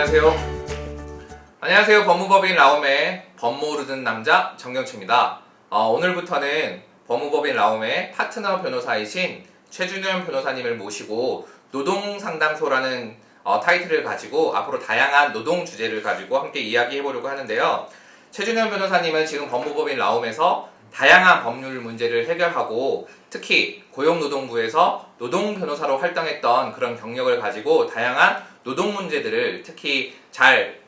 안녕하세요. 안녕하세요. 법무법인 라움의 법 모르는 남자 정경치입니다. 오늘부터는 법무법인 라움의 파트너 변호사이신 최준현 변호사님을 모시고 노동상담소라는 타이틀을 가지고 앞으로 다양한 노동 주제를 가지고 함께 이야기해 보려고 하는데요. 최준현 변호사님은 지금 법무법인 라움에서 다양한 법률 문제를 해결하고 특히 고용노동부에서 노동변호사로 활동했던 그런 경력을 가지고 다양한 노동 문제들을 특히 잘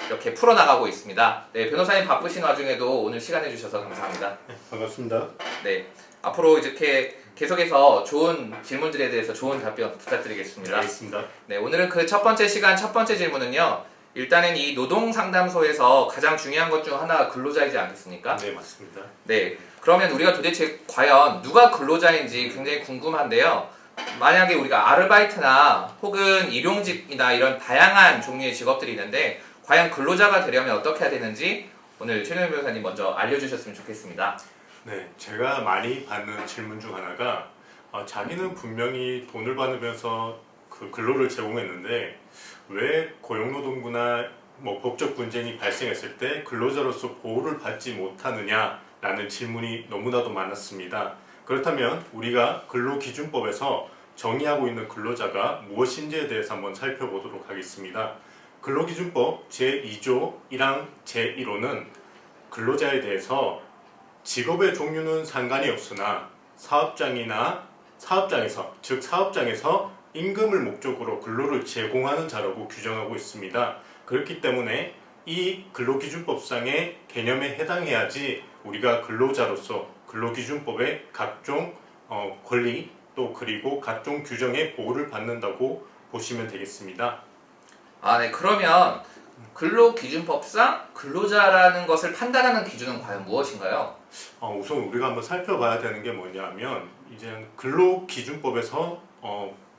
이렇게 풀어나가고 있습니다. 네, 변호사님 바쁘신 와중에도 오늘 시간 내주셔서 감사합니다. 네, 반갑습니다. 네, 앞으로 이렇게 계속해서 좋은 질문들에 대해서 좋은 답변 부탁드리겠습니다. 알겠습니다. 네, 오늘은 그 첫 번째 시간 첫 번째 질문은요. 일단은 이 노동상담소에서 가장 중요한 것 중 하나가 근로자이지 않겠습니까? 네, 맞습니다. 네, 그러면 우리가 도대체 과연 누가 근로자인지 굉장히 궁금한데요. 만약에 우리가 아르바이트나 혹은 일용직이나 이런 다양한 종류의 직업들이 있는데 과연 근로자가 되려면 어떻게 해야 되는지 오늘 최준현 변호사님 먼저 알려주셨으면 좋겠습니다. 네, 제가 많이 받는 질문 중 하나가 자기는 분명히 돈을 받으면서 그 근로를 제공했는데 왜 고용노동부나 법적 분쟁이 발생했을 때 근로자로서 보호를 받지 못하느냐라는 질문이 너무나도 많았습니다. 그렇다면 우리가 근로기준법에서 정의하고 있는 근로자가 무엇인지에 대해서 한번 살펴보도록 하겠습니다. 근로기준법 제2조 1항 제1호는 근로자에 대해서 직업의 종류는 상관이 없으나 사업장에서 임금을 목적으로 근로를 제공하는 자라고 규정하고 있습니다. 그렇기 때문에 이 근로기준법상의 개념에 해당해야지 우리가 근로자로서 근로기준법의 각종 권리 또 그리고 각종 규정의 보호를 받는다고 보시면 되겠습니다. 네, 그러면 근로기준법상 근로자라는 것을 판단하는 기준은 과연 무엇인가요? 우선 우리가 한번 살펴봐야 되는 게 뭐냐면 이제 근로기준법에서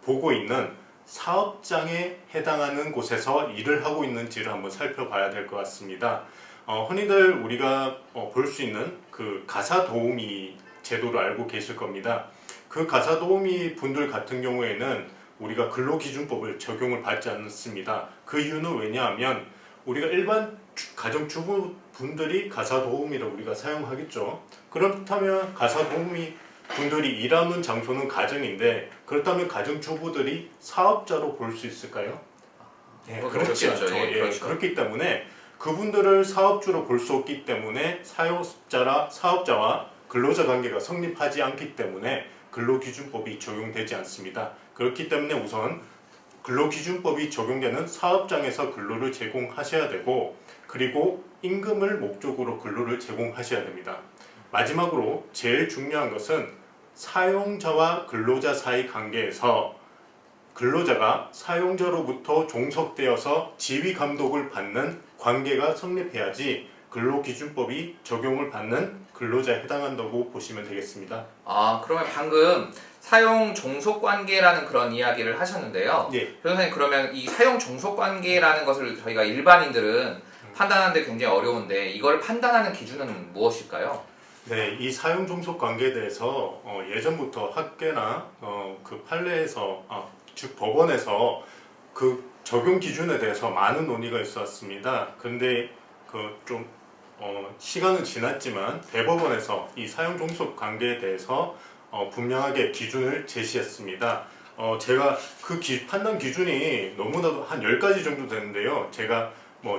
보고 있는 사업장에 해당하는 곳에서 일을 하고 있는지를 한번 살펴봐야 될 것 같습니다. 흔히들 우리가 볼 수 있는 그 가사도우미 제도를 알고 계실 겁니다. 그 가사도우미 분들 같은 경우에는 우리가 근로기준법을 적용을 받지 않습니다. 그 이유는 왜냐하면 우리가 일반 가정주부 분들이 가사도우미를 우리가 사용하겠죠. 그렇다면 가사도우미 분들이 일하는 장소는 가정인데 그렇다면 가정주부들이 사업자로 볼 수 있을까요? 네, 그렇지 않죠. 그렇죠. 그렇기 때문에 그분들을 사업주로 볼 수 없기 때문에 사업자와 근로자 관계가 성립하지 않기 때문에 근로기준법이 적용되지 않습니다. 그렇기 때문에 우선 근로기준법이 적용되는 사업장에서 근로를 제공하셔야 되고 그리고 임금을 목적으로 근로를 제공하셔야 됩니다. 마지막으로 제일 중요한 것은 사용자와 근로자 사이 관계에서 근로자가 사용자로부터 종속되어서 지휘 감독을 받는 관계가 성립해야지 근로기준법이 적용을 받는 근로자에 해당한다고 보시면 되겠습니다. 그러면 방금 사용 종속 관계라는 그런 이야기를 하셨는데요. 네. 변호사님, 그러면 이 사용 종속 관계라는 것을 저희가 일반인들은 판단하는데 굉장히 어려운데 이걸 판단하는 기준은 무엇일까요? 네, 이 사용 종속 관계에 대해서 예전부터 학계나 그 판례에서 즉 법원에서 그 적용 기준에 대해서 많은 논의가 있었습니다. 근데 시간은 지났지만 대법원에서 이 사용 종속 관계에 대해서 분명하게 기준을 제시했습니다. 제가 그 판단 기준이 너무나도 한 10가지 정도 되는데요. 제가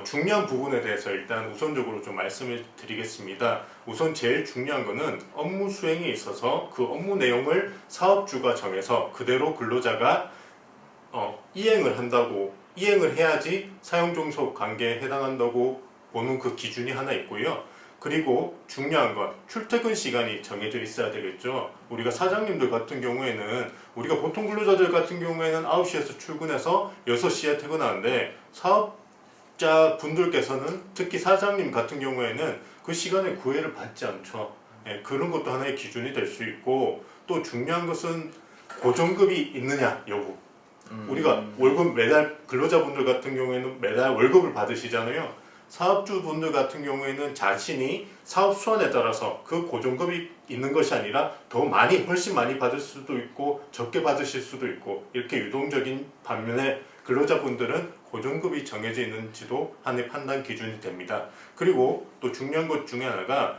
중요한 부분에 대해서 일단 우선적으로 좀 말씀을 드리겠습니다. 우선 제일 중요한 거는 업무 수행에 있어서 그 업무 내용을 사업주가 정해서 그대로 근로자가 이행을 해야지 사용종속 관계에 해당한다고 보는 그 기준이 하나 있고요. 그리고 중요한 건 출퇴근 시간이 정해져 있어야 되겠죠. 우리가 사장님들 같은 경우에는 우리가 보통 근로자들 같은 경우에는 9시에서 출근해서 6시에 퇴근하는데 사업자 분들께서는 특히 사장님 같은 경우에는 그 시간에 구애를 받지 않죠. 그런 것도 하나의 기준이 될 수 있고 또 중요한 것은 고정급이 있느냐 여부. 우리가 월급 매달 근로자분들 같은 경우에는 매달 월급을 받으시잖아요. 사업주분들 같은 경우에는 자신이 사업 수완에 따라서 그 고정급이 있는 것이 아니라 더 훨씬 많이 받을 수도 있고 적게 받으실 수도 있고 이렇게 유동적인 반면에 근로자분들은 고정급이 정해져 있는지도 하나의 판단 기준이 됩니다. 그리고 또 중요한 것 중에 하나가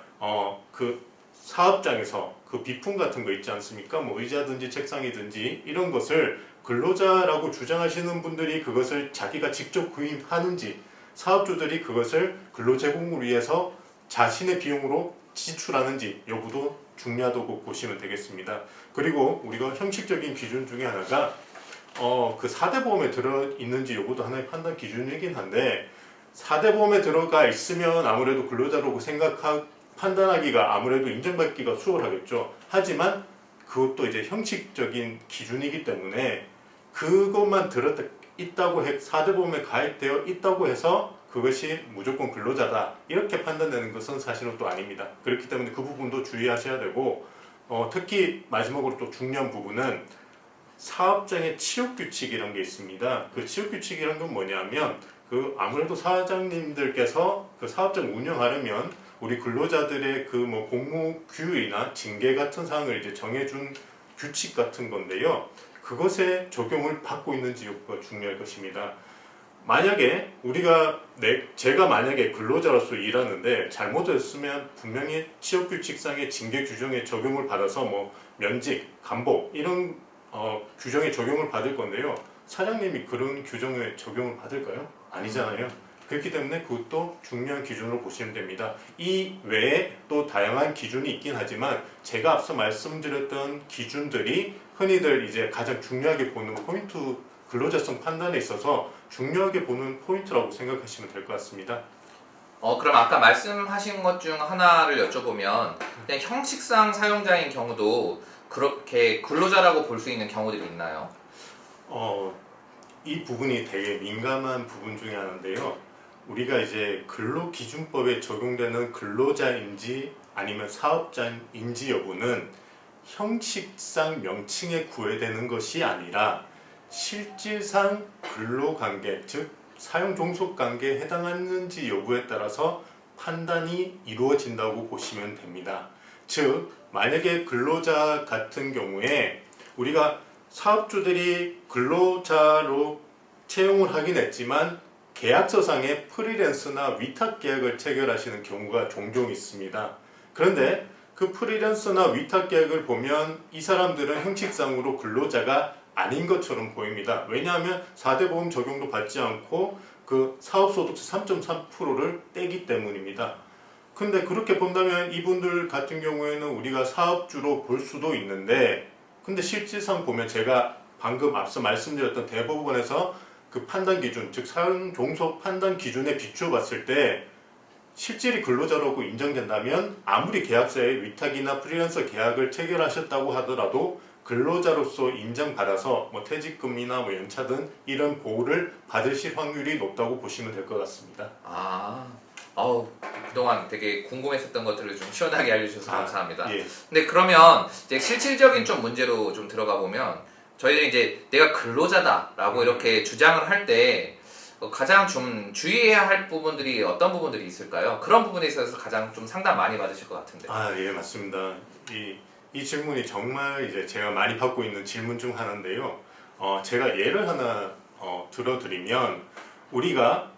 그 사업장에서 그 비품 같은 거 있지 않습니까? 뭐 의자든지 책상이든지 이런 것을 근로자라고 주장하시는 분들이 그것을 자기가 직접 구입하는지, 사업주들이 그것을 근로 제공을 위해서 자신의 비용으로 지출하는지 여부도 중요하다고 보시면 되겠습니다. 그리고 우리가 형식적인 기준 중에 하나가 그 4대 보험에 들어있는지 여부도 하나의 판단 기준이긴 한데, 4대 보험에 들어가 있으면 아무래도 근로자라고 판단하기가 아무래도 인정받기가 수월하겠죠. 하지만 그것도 이제 형식적인 기준이기 때문에 그것만 있다고 4대 보험에 가입되어 있다고 해서 그것이 무조건 근로자다 이렇게 판단되는 것은 사실은 또 아닙니다. 그렇기 때문에 그 부분도 주의하셔야 되고, 특히 마지막으로 또 중요한 부분은 사업장의 취업 규칙이라는 게 있습니다. 그 취업 규칙이란 건 뭐냐면 그 아무래도 사장님들께서 그 사업장 운영하려면 우리 근로자들의 그 뭐 공무 규율이나 징계 같은 사항을 이제 정해준 규칙 같은 건데요. 그것에 적용을 받고 있는지 여부가 중요할 것입니다. 만약에 제가 만약에 근로자로서 일하는데 잘못했으면 분명히 취업규칙상의 징계 규정에 적용을 받아서 뭐 면직, 감복 이런 규정에 적용을 받을 건데요. 사장님이 그런 규정에 적용을 받을까요? 아니잖아요. 그렇기 때문에 그것도 중요한 기준으로 보시면 됩니다. 이 외에 또 다양한 기준이 있긴 하지만 제가 앞서 말씀드렸던 기준들이 흔히들 이제 가장 중요하게 보는 포인트, 근로자성 판단에 있어서 중요하게 보는 포인트라고 생각하시면 될 것 같습니다. 그럼 아까 말씀하신 것 중 하나를 여쭤보면 그냥 형식상 사용자인 경우도 그렇게 근로자라고 볼 수 있는 경우들이 있나요? 이 부분이 되게 민감한 부분 중에 하나인데요. 우리가 이제 근로기준법에 적용되는 근로자인지 아니면 사업자인지 여부는 형식상 명칭에 구애되는 것이 아니라 실질상 근로관계, 즉 사용종속관계에 해당하는지 여부에 따라서 판단이 이루어진다고 보시면 됩니다. 즉 만약에 근로자 같은 경우에 우리가 사업주들이 근로자로 채용을 하긴 했지만 계약서상의 프리랜서나 위탁 계약을 체결하시는 경우가 종종 있습니다. 그런데 그 프리랜서나 위탁 계약을 보면 이 사람들은 형식상으로 근로자가 아닌 것처럼 보입니다. 왜냐하면 4대 보험 적용도 받지 않고 그 사업소득세 3.3%를 떼기 때문입니다. 근데 그렇게 본다면 이분들 같은 경우에는 우리가 사업주로 볼 수도 있는데, 근데 실질상 보면 제가 방금 앞서 말씀드렸던 대법원에서 그 판단 기준, 즉 사용 종속 판단 기준에 비추어 봤을 때 실질이 근로자라고 인정된다면 아무리 계약서에 위탁이나 프리랜서 계약을 체결하셨다고 하더라도 근로자로서 인정받아서 뭐 퇴직금이나 뭐 연차 등 이런 보호를 받으실 확률이 높다고 보시면 될 것 같습니다. 그동안 되게 궁금했었던 것들을 좀 시원하게 알려주셔서 감사합니다. 예. 근데 그러면 이제 실질적인 좀 문제로 좀 들어가 보면 저희는 이제 내가 근로자다라고 이렇게 주장을 할 때 가장 좀 주의해야 할 부분들이 어떤 부분들이 있을까요? 그런 부분에 있어서 가장 좀 상담 많이 받으실 것 같은데. 예, 맞습니다. 이 질문이 정말 이제 제가 많이 받고 있는 질문 중 하나인데요. 제가 예를 하나 들어드리면 우리가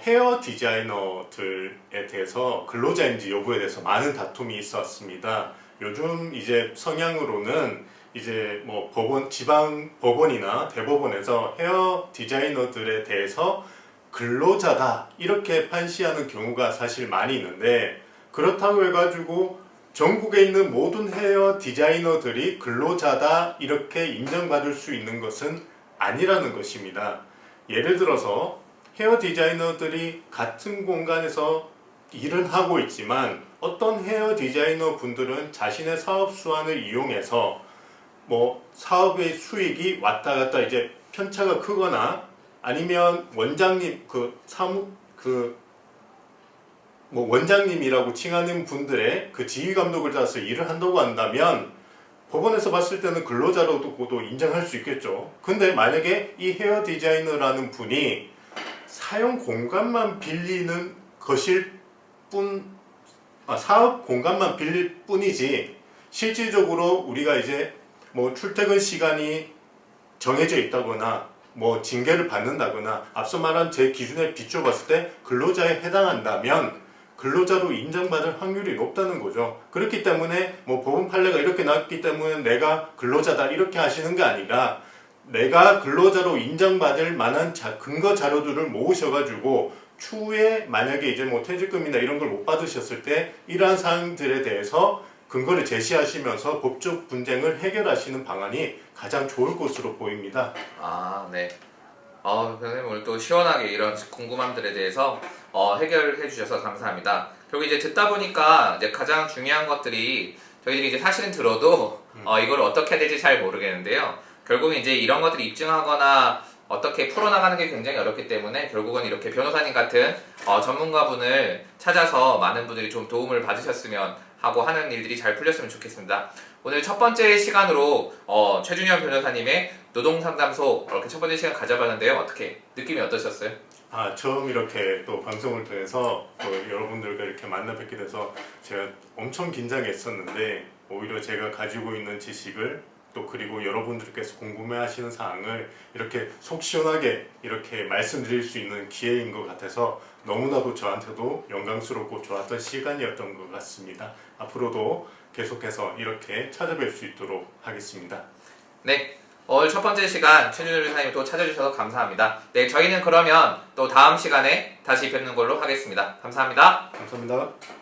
헤어 디자이너들에 대해서 근로자인지 여부에 대해서 많은 다툼이 있었습니다. 요즘 이제 성향으로는 이제 뭐 지방 법원이나 대법원에서 헤어 디자이너들에 대해서 근로자다 이렇게 판시하는 경우가 사실 많이 있는데, 그렇다고 해가지고 전국에 있는 모든 헤어 디자이너들이 근로자다 이렇게 인정받을 수 있는 것은 아니라는 것입니다. 예를 들어서 헤어 디자이너들이 같은 공간에서 일은 하고 있지만 어떤 헤어 디자이너 분들은 자신의 사업 수완을 이용해서 뭐 사업의 수익이 왔다 갔다 이제 편차가 크거나 아니면 원장님 원장님이라고 칭하는 분들의 그 지휘 감독을 따라서 일을 한다고 한다면 법원에서 봤을 때는 근로자로도 인정할 수 있겠죠. 근데 만약에 이 헤어 디자이너라는 분이 사용 공간만 빌리는 것일 사업 공간만 빌릴 뿐이지 실질적으로 우리가 이제 뭐 출퇴근 시간이 정해져 있다거나 뭐 징계를 받는다거나 앞서 말한 제 기준에 비춰봤을 때 근로자에 해당한다면 근로자로 인정받을 확률이 높다는 거죠. 그렇기 때문에 뭐 법원 판례가 이렇게 나왔기 때문에 내가 근로자다 이렇게 하시는 게 아니라 내가 근로자로 인정받을 만한 근거 자료들을 모으셔가지고 추후에 만약에 이제 뭐 퇴직금이나 이런 걸 못 받으셨을 때 이러한 사항들에 대해서 근거를 제시하시면서 법적 분쟁을 해결하시는 방안이 가장 좋을 것으로 보입니다. 아, 네. 선생님 오늘 또 시원하게 이런 궁금함들에 대해서 해결해 주셔서 감사합니다. 결국 이제 듣다 보니까 이제 가장 중요한 것들이 저희들이 이제 사실은 들어도 이걸 어떻게 해야 될지 잘 모르겠는데요. 결국은 이제 이런 것들을 입증하거나 어떻게 풀어나가는 게 굉장히 어렵기 때문에 결국은 이렇게 변호사님 같은 전문가분을 찾아서 많은 분들이 좀 도움을 받으셨으면 하고 하는 일들이 잘 풀렸으면 좋겠습니다. 오늘 첫 번째 시간으로 최준현 변호사님의 노동상담소 이렇게 첫 번째 시간 가져봤는데요. 어떻게 느낌이 어떠셨어요? 처음 이렇게 또 방송을 통해서 또 여러분들과 이렇게 만나 뵙게 돼서 제가 엄청 긴장했었는데 오히려 제가 가지고 있는 지식을 또 그리고 여러분들께서 궁금해하시는 사항을 이렇게 속 시원하게 이렇게 말씀드릴 수 있는 기회인 것 같아서 너무나도 저한테도 영광스럽고 좋았던 시간이었던 것 같습니다. 앞으로도 계속해서 이렇게 찾아뵐 수 있도록 하겠습니다. 네. 오늘 첫 번째 시간 최준현 변호사님 또 찾아주셔서 감사합니다. 네, 저희는 그러면 또 다음 시간에 다시 뵙는 걸로 하겠습니다. 감사합니다. 감사합니다.